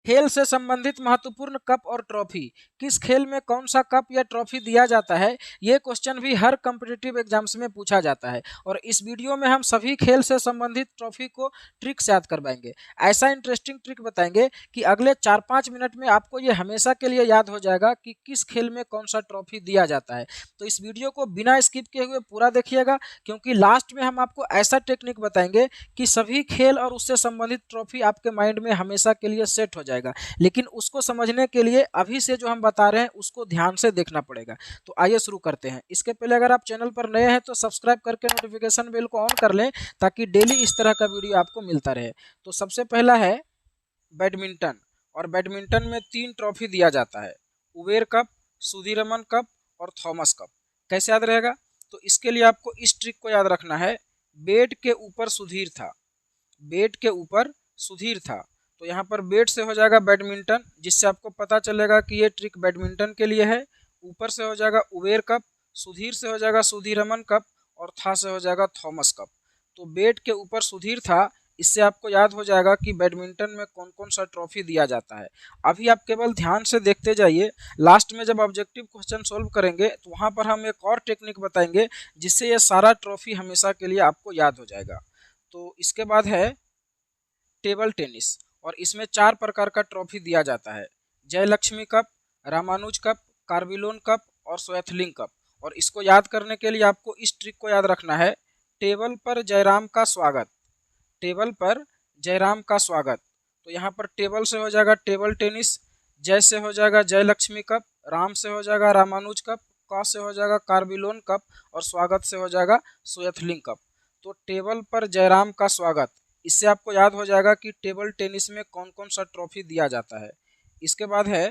खेल से संबंधित महत्वपूर्ण कप और ट्रॉफी, किस खेल में कौन सा कप या ट्रॉफी दिया जाता है, ये क्वेश्चन भी हर कॉम्पिटिटिव एग्जाम्स में पूछा जाता है। और इस वीडियो में हम सभी खेल से संबंधित ट्रॉफी को ट्रिक्स याद करवाएंगे। ऐसा इंटरेस्टिंग ट्रिक बताएंगे कि अगले 4-5 मिनट में आपको ये हमेशा के लिए याद हो जाएगा कि किस खेल में कौन सा ट्रॉफी दिया जाता है। तो इस वीडियो को बिना स्किप किए हुए पूरा देखिएगा, क्योंकि लास्ट में हम आपको ऐसा टेक्निक बताएंगे कि सभी खेल और उससे संबंधित ट्रॉफी आपके माइंड में हमेशा के लिए सेट हो जाएगा। लेकिन उसको समझने के लिए अभी से जो हम बता रहे हैं उसको ध्यान से देखना पड़ेगा। तो आइए शुरू करते हैं। इसके पहले अगर आप चैनल पर नए हैं तो सब्सक्राइब करके नोटिफिकेशन बेल को ऑन कर लें, ताकि डेली इस तरह का वीडियो आपको मिलता रहे। तो सबसे पहला है बैडमिंटन, और बैडमिंटन में 3 ट्रॉफी दिया जाता है, उबेर कप, सुधीरमन कप और थॉमस कप। कैसे याद रहेगा? तो इसके लिए आपको इस ट्रिक को याद रखना है। बेट के ऊपर सुधीर था, बेट के ऊपर सुधीर था, तो यहाँ पर बेट से हो जाएगा बैडमिंटन, जिससे आपको पता चलेगा कि ये ट्रिक बैडमिंटन के लिए है। ऊपर से हो जाएगा उबेर कप, सुधीर से हो जाएगा सुधीरमन कप और था से हो जाएगा थॉमस कप। तो बेट के ऊपर सुधीर था, इससे आपको याद हो जाएगा कि बैडमिंटन में कौन कौन सा ट्रॉफी दिया जाता है। अभी आप केवल ध्यान से देखते जाइए, लास्ट में जब ऑब्जेक्टिव क्वेश्चन सोल्व करेंगे तो वहाँ पर हम एक और टेक्निक बताएंगे, जिससे ये सारा ट्रॉफी हमेशा के लिए आपको याद हो जाएगा। तो इसके बाद है टेबल टेनिस, और इसमें 4 प्रकार का ट्रॉफी दिया जाता है, Jayalakshmi cup, Ramanuj cup, Corbillon cup और स्वैथलिंग कप। और इसको याद करने के लिए आपको इस ट्रिक को याद रखना है। टेबल पर जयराम का स्वागत, टेबल पर जयराम का स्वागत, तो यहाँ पर टेबल से हो जाएगा टेबल टेनिस, जय से हो जाएगा जयलक्ष्मी कप, राम से हो जाएगा रामानुज कप, का से हो जाएगा कार्बिलोन कप और स्वागत से हो जाएगा स्वैथलिंग कप। तो टेबल पर जयराम का स्वागत, इससे आपको याद हो जाएगा कि टेबल टेनिस में कौन कौन सा ट्रॉफी दिया जाता है। इसके बाद है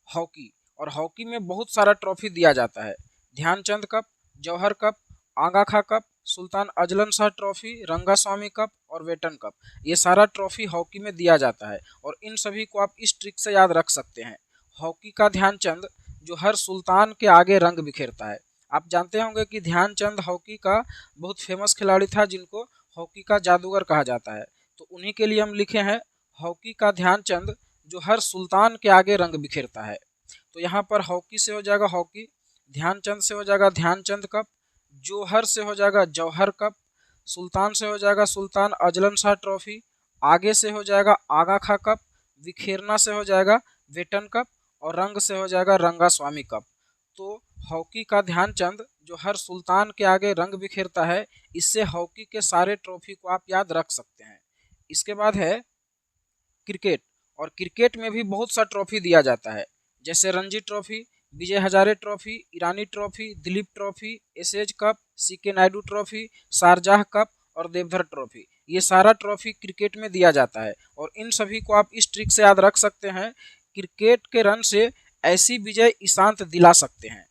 हॉकी, और हॉकी में बहुत सारा ट्रॉफी दिया जाता है, ध्यानचंद कप, जौहर कप, आगा खा cup, Sultan Azlan Shah trophy, Rangaswamy cup और वेटन कप। ये सारा ट्रॉफी हॉकी में दिया जाता है, और इन सभी को आप इस ट्रिक से याद रख सकते हैं। हॉकी का ध्यानचंद जो हर सुल्तान के आगे रंग बिखेरता है। आप जानते होंगे कि ध्यानचंद हॉकी का बहुत फेमस खिलाड़ी था, जिनको हॉकी का जादूगर कहा जाता है। तो उन्हीं के लिए हम लिखे हैं हॉकी का ध्यानचंद जो हर सुल्तान के आगे रंग बिखेरता है। तो यहाँ पर हॉकी से हो जाएगा हॉकी, ध्यानचंद से हो जाएगा ध्यानचंद कप, जौहर से हो जाएगा जौहर कप, सुल्तान से हो जाएगा सुल्तान अजलन शाह ट्रॉफी, आगे से हो जाएगा आगा खा कप, विखेरना से हो जाएगा वेटन कप और रंग से हो जाएगा रंगास्वामी कप। तो हॉकी का ध्यानचंद जो हर सुल्तान के आगे रंग बिखेरता है, इससे हॉकी के सारे ट्रॉफी को आप याद रख सकते हैं। इसके बाद है क्रिकेट, और क्रिकेट में भी बहुत सा ट्रॉफी दिया जाता है, जैसे Ranji trophy, Vijay Hazare trophy, Irani trophy, Duleep trophy, Ashes cup, C K Naidu trophy, Sharjah cup और देवधर ट्रॉफी। ये सारा ट्रॉफी क्रिकेट में दिया जाता है, और इन सभी को आप इस ट्रिक से याद रख सकते हैं। क्रिकेट के रन से ऐसी विजय ईशांत दिला सकते हैं,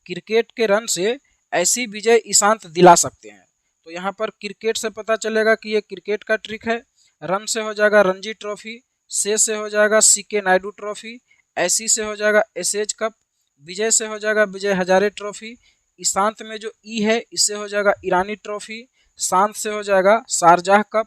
क्रिकेट के रन से ऐसी विजय ईशांत दिला सकते हैं। तो यहाँ पर क्रिकेट से पता चलेगा कि ये क्रिकेट का ट्रिक है। रन से हो जाएगा रणजी ट्रॉफी, से हो जाएगा सीके नायडू ट्रॉफी, ऐसी से हो जाएगा एसेज कप, विजय से हो जाएगा विजय हजारे ट्रॉफी, ईशांत में जो ई है इससे हो जाएगा ईरानी ट्रॉफी, शांत से हो जाएगा शारजाह कप,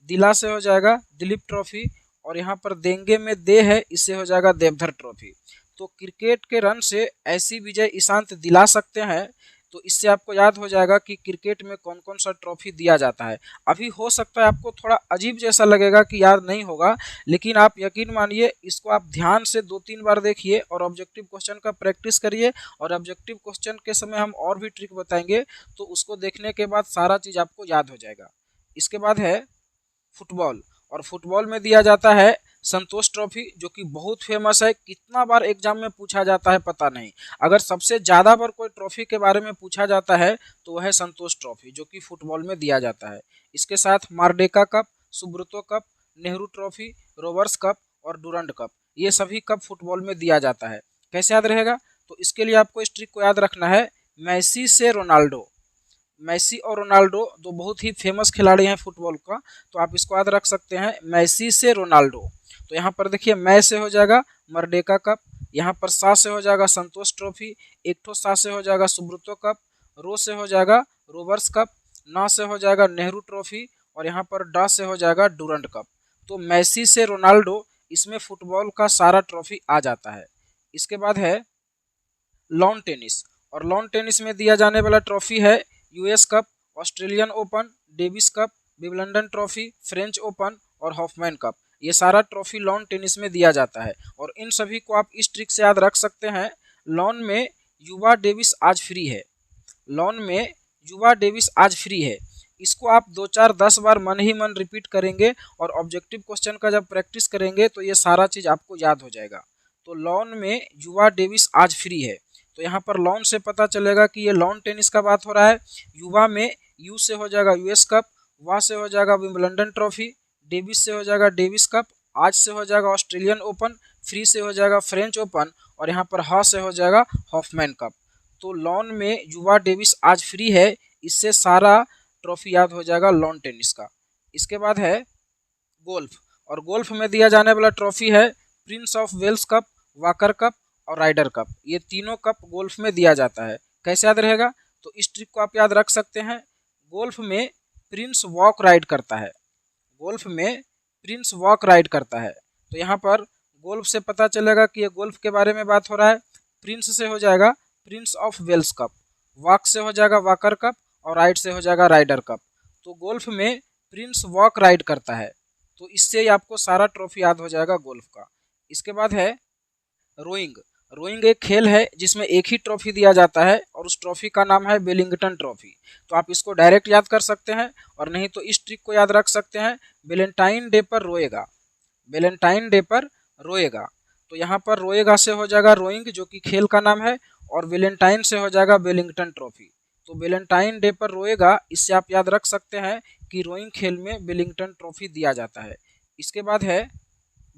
दिला से हो जाएगा दिलीप ट्रॉफी, और यहाँ पर देंगे में दे है, इससे हो जाएगा देवधर ट्रॉफी। तो क्रिकेट के रन से ऐसी विजय ईशांत दिला सकते हैं। तो इससे आपको याद हो जाएगा कि क्रिकेट में कौन कौन सा ट्रॉफी दिया जाता है। अभी हो सकता है आपको थोड़ा अजीब जैसा लगेगा कि याद नहीं होगा, लेकिन आप यकीन मानिए, इसको आप ध्यान से 2-3 बार देखिए और ऑब्जेक्टिव क्वेश्चन का प्रैक्टिस करिए। और ऑब्जेक्टिव क्वेश्चन के समय हम और भी ट्रिक बताएंगे, तो उसको देखने के बाद सारा चीज़ आपको याद हो जाएगा। इसके बाद है फुटबॉल, और फुटबॉल में दिया जाता है संतोष ट्रॉफी, जो कि बहुत फेमस है। कितना बार एग्जाम में पूछा जाता है पता नहीं। अगर सबसे ज़्यादा बार कोई ट्रॉफी के बारे में पूछा जाता है तो वह है संतोष ट्रॉफी, जो कि फुटबॉल में दिया जाता है। इसके साथ Merdeka cup, Subroto cup, Nehru trophy, Rovers cup और डूरंड कप, ये सभी कप फुटबॉल में दिया जाता है। कैसे याद रहेगा? तो इसके लिए आपको इस ट्रिक को याद रखना है। मैसी से रोनाल्डो, मैसी और रोनाल्डो दो बहुत ही फेमस खिलाड़ी हैं फुटबॉल का, तो आप इसको याद रख सकते हैं, मैसी से रोनाल्डो। तो यहाँ पर देखिए, मै से हो जाएगा मर्डेका कप, यहाँ पर सा से हो जाएगा संतोष ट्रॉफी, एक ठो सा से हो जाएगा सुब्रतो कप, रो से हो जाएगा रोवर्स कप, ना से हो जाएगा नेहरू ट्रॉफी और यहाँ पर डा से हो जाएगा डूरंड कप। तो मैसी से रोनाल्डो, इसमें फुटबॉल का सारा ट्रॉफी आ जाता है। इसके बाद है लॉन टेनिस, और लॉन टेनिस में दिया जाने वाला ट्रॉफी है US cup, Australian open, Davis cup, Wimbledon trophy, French open और हॉफमैन कप। ये सारा ट्रॉफी लॉन टेनिस में दिया जाता है और इन सभी को आप इस ट्रिक से याद रख सकते हैं। लॉन में युवा डेविस आज फ्री है, लॉन में युवा डेविस आज फ्री है। इसको आप 2-4-10 बार मन ही मन रिपीट करेंगे और ऑब्जेक्टिव क्वेश्चन का जब प्रैक्टिस करेंगे तो ये सारा चीज़ आपको याद हो जाएगा। तो लॉन में युवा डेविस आज फ्री है, तो यहाँ पर लॉन से पता चलेगा कि ये लॉन टेनिस का बात हो रहा है। युवा में यू से हो जाएगा यूएस कप, वा से हो जाएगा विंबलडन ट्रॉफी, डेविस से हो जाएगा डेविस कप, आज से हो जाएगा ऑस्ट्रेलियन ओपन, फ्री से हो जाएगा फ्रेंच ओपन और यहाँ पर हा से हो जाएगा हॉफमैन कप। तो लॉन में युवा डेविस आज फ्री है, इससे सारा ट्रॉफी याद हो जाएगा लॉन टेनिस का। इसके बाद है गोल्फ, और गोल्फ में दिया जाने वाला ट्रॉफी है Prince of Wales cup, Walker cup और राइडर कप। ये तीनों कप गोल्फ में दिया जाता है। कैसे याद रहेगा? तो इस ट्रिक को आप याद रख सकते हैं। गोल्फ में प्रिंस वॉक राइड करता है, गोल्फ में प्रिंस वॉक राइड करता है। तो यहाँ पर गोल्फ से पता चलेगा कि ये गोल्फ के बारे में बात हो रहा है। प्रिंस से हो जाएगा Prince of Wales cup, walk से हो जाएगा वाकर कप और राइड से हो जाएगा राइडर कप। तो गोल्फ में प्रिंस वॉक राइड करता है, तो इससे ही आपको सारा ट्रॉफी याद हो जाएगा गोल्फ का। इसके बाद है रोइंग। रोइंग एक खेल है जिसमें एक ही ट्रॉफी दिया जाता है और उस ट्रॉफी का नाम है वेलिंगटन ट्रॉफी। तो आप इसको डायरेक्ट याद कर सकते हैं और नहीं तो इस ट्रिक को याद रख सकते हैं, वेलेंटाइन डे पर रोएगा, वेलेंटाइन डे पर रोएगा। तो यहाँ पर रोएगा से हो जाएगा रोइंग जो कि खेल का नाम है, और वेलेंटाइन से हो जाएगा वेलिंगटन ट्रॉफी। तो वेलेंटाइन डे पर रोएगा, इससे आप याद रख सकते हैं कि रोइंग खेल में वेलिंगटन ट्रॉफी दिया जाता है। इसके बाद है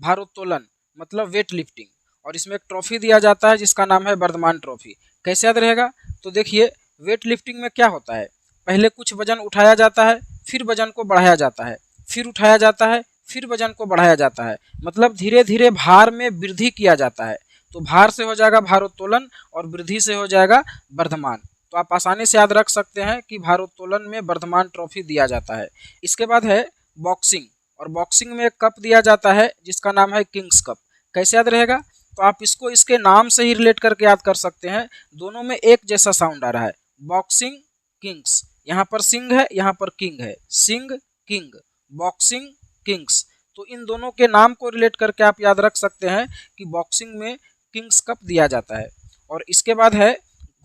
भारोत्तोलन मतलब वेट लिफ्टिंग, और इसमें एक ट्रॉफी दिया जाता है जिसका नाम है वर्धमान ट्रॉफी। कैसे याद रहेगा? तो देखिए वेट लिफ्टिंग में क्या होता है, पहले कुछ वजन उठाया जाता है, फिर वजन को बढ़ाया जाता है, फिर उठाया जाता है, फिर वजन को बढ़ाया जाता है, मतलब धीरे धीरे भार में वृद्धि किया जाता है। तो भार से हो जाएगा भारोत्तोलन और वृद्धि से हो जाएगा वर्धमान। तो आप आसानी से याद रख सकते हैं कि भारोत्तोलन में वर्धमान ट्रॉफी दिया जाता है। इसके बाद है बॉक्सिंग, और बॉक्सिंग में एक कप दिया जाता है जिसका नाम है किंग्स कप। कैसे याद रहेगा? तो आप इसको इसके नाम से ही रिलेट करके याद कर सकते हैं, दोनों में एक जैसा साउंड आ रहा है, बॉक्सिंग किंग्स। यहाँ पर सिंह है, यहाँ पर किंग है, सिंह किंग, बॉक्सिंग किंग्स। तो इन दोनों के नाम को रिलेट करके आप याद रख सकते हैं कि बॉक्सिंग में किंग्स कप दिया जाता है। और इसके बाद है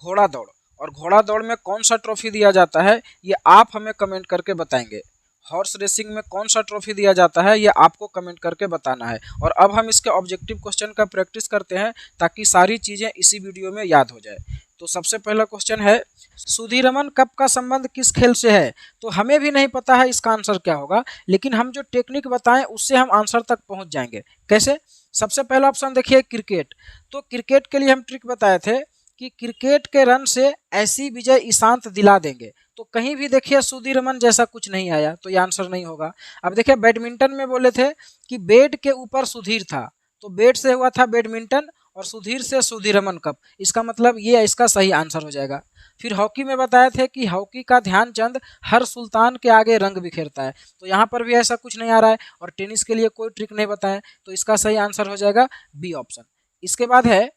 घोड़ा दौड़, और घोड़ा दौड़ में कौन सा ट्रॉफी दिया जाता है ये आप हमें कमेंट करके बताएंगे। हॉर्स रेसिंग में कौन सा ट्रॉफी दिया जाता है ये आपको कमेंट करके बताना है। और अब हम इसके ऑब्जेक्टिव क्वेश्चन का प्रैक्टिस करते हैं ताकि सारी चीज़ें इसी वीडियो में याद हो जाए। तो सबसे पहला क्वेश्चन है सुधीरमन कप का संबंध किस खेल से है? तो हमें भी नहीं पता है इसका आंसर क्या होगा, लेकिन हम जो टेक्निक बताएं उससे हम आंसर तक पहुंच जाएंगे। कैसे? सबसे पहला ऑप्शन देखिए क्रिकेट। तो क्रिकेट के लिए हम ट्रिक बताए थे कि क्रिकेट के रन से ऐसी विजय ईशांत दिला देंगे। तो कहीं भी देखिए सुधीरमन जैसा कुछ नहीं आया, तो ये आंसर नहीं होगा। अब देखिए बैडमिंटन में बोले थे कि बेड के ऊपर सुधीर था, तो बेड से हुआ था बैडमिंटन और सुधीर से सुधीरमन कप, इसका मतलब ये इसका सही आंसर हो जाएगा। फिर हॉकी में बताए थे कि हॉकी का ध्यानचंद हर सुल्तान के आगे रंग बिखेरता है, तो यहाँ पर भी ऐसा कुछ नहीं आ रहा है। और टेनिस के लिए कोई ट्रिक नहीं बताया, तो इसका सही आंसर हो जाएगा बी ऑप्शन। इसके बाद है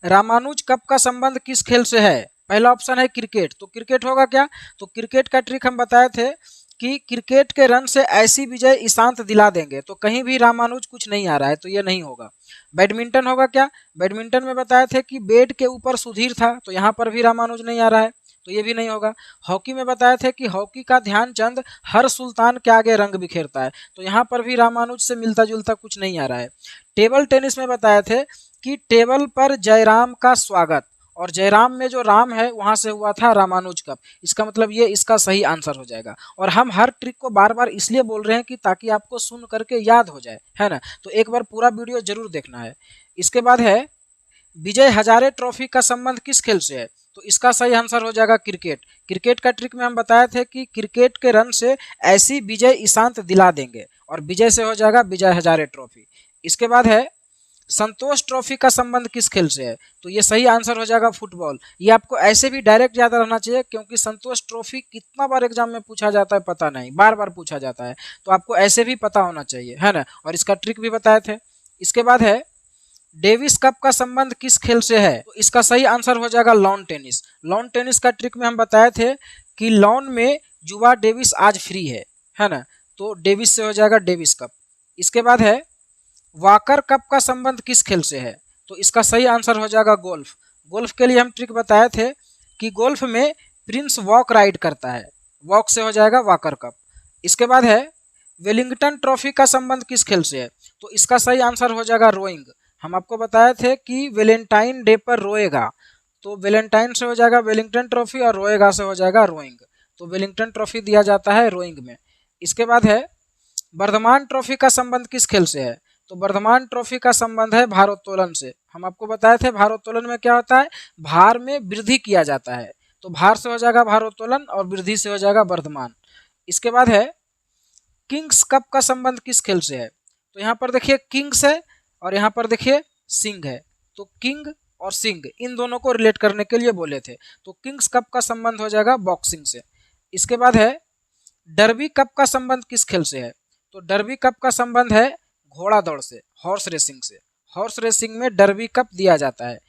रामानुज कप का संबंध किस खेल से है? पहला ऑप्शन है क्रिकेट, तो क्रिकेट होगा क्या? तो क्रिकेट का ट्रिक हम बताए थे कि क्रिकेट के रन से ऐसी विजय ईशांत दिला देंगे, तो कहीं भी रामानुज कुछ नहीं आ रहा है, तो ये नहीं होगा। बैडमिंटन होगा क्या? बैडमिंटन में बताए थे कि बेड के ऊपर सुधीर था, तो यहाँ पर भी रामानुज नहीं आ रहा है, तो ये भी नहीं होगा। हॉकी में बताए थे कि हॉकी का ध्यानचंद हर सुल्तान के आगे रंग बिखेरता है, तो यहाँ पर भी रामानुज से मिलता जुलता कुछ नहीं आ रहा है। टेबल टेनिस में बताए थे कि टेबल पर जयराम का स्वागत, और जयराम में जो राम है वहां से हुआ था रामानुज कप, इसका मतलब ये इसका सही आंसर हो जाएगा। और हम हर ट्रिक को बार बार इसलिए बोल रहे हैं कि ताकि आपको सुन करके याद हो जाए, है ना? तो एक बार पूरा वीडियो जरूर देखना है। इसके बाद है विजय हजारे ट्रॉफी का संबंध किस खेल से है? तो इसका सही आंसर हो जाएगा क्रिकेट। क्रिकेट का ट्रिक में हम बताए थे कि क्रिकेट के रन से ऐसी विजय ईशांत दिला देंगे, और विजय से हो जाएगा विजय हजारे ट्रॉफी। इसके बाद है संतोष ट्रॉफी का संबंध किस खेल से है? तो ये सही आंसर हो जाएगा फुटबॉल। ये आपको ऐसे भी डायरेक्ट याद रहना चाहिए, क्योंकि संतोष ट्रॉफी कितना बार एग्जाम में पूछा जाता है पता नहीं, बार बार पूछा जाता है, तो आपको ऐसे भी पता होना चाहिए, है ना। और इसका ट्रिक भी बताए थे। इसके बाद है डेविस कप का संबंध किस खेल से है? तो इसका सही आंसर हो जाएगा लॉन टेनिस। लॉन टेनिस का ट्रिक में हम बताए थे कि लॉन में युवा डेविस आज फ्री है ना, तो डेविस से हो जाएगा डेविस कप। इसके बाद है वाकर कप का संबंध किस खेल से है? तो इसका सही आंसर हो जाएगा गोल्फ। गोल्फ के लिए हम ट्रिक बताए थे कि गोल्फ में प्रिंस वॉक राइड करता है, वॉक से हो जाएगा वाकर कप। इसके बाद है वेलिंगटन ट्रॉफी का संबंध किस खेल से है? तो इसका सही आंसर हो जाएगा रोइंग। हम आपको बताए थे कि वेलेंटाइन डे पर रोएगा, तो वेलेंटाइन से हो जाएगा वेलिंगटन ट्रॉफी और रोएगा से हो जाएगा रोइंग, तो वेलिंगटन ट्रॉफी दिया जाता है रोइंग में। इसके बाद है वर्धमान ट्रॉफी का संबंध किस खेल से है? तो वर्धमान ट्रॉफी का संबंध है भारोत्तोलन से। हम आपको बताए थे भारोत्तोलन में क्या होता है, भार में वृद्धि किया जाता है, तो भार से हो जाएगा भारोत्तोलन और वृद्धि से हो जाएगा वर्धमान। इसके बाद है किंग्स कप का संबंध किस खेल से है? तो यहाँ पर देखिए किंग्स है और यहाँ पर देखिए सिंह है, तो किंग और सिंह इन दोनों को रिलेट करने के लिए बोले थे, तो किंग्स कप का संबंध हो जाएगा बॉक्सिंग से। इसके बाद है डर्बी कप का संबंध किस खेल से है? तो डर्बी कप का संबंध है घोड़ा दौड़ से, हॉर्स रेसिंग से। हॉर्स रेसिंग में डर्बी कप दिया जाता है।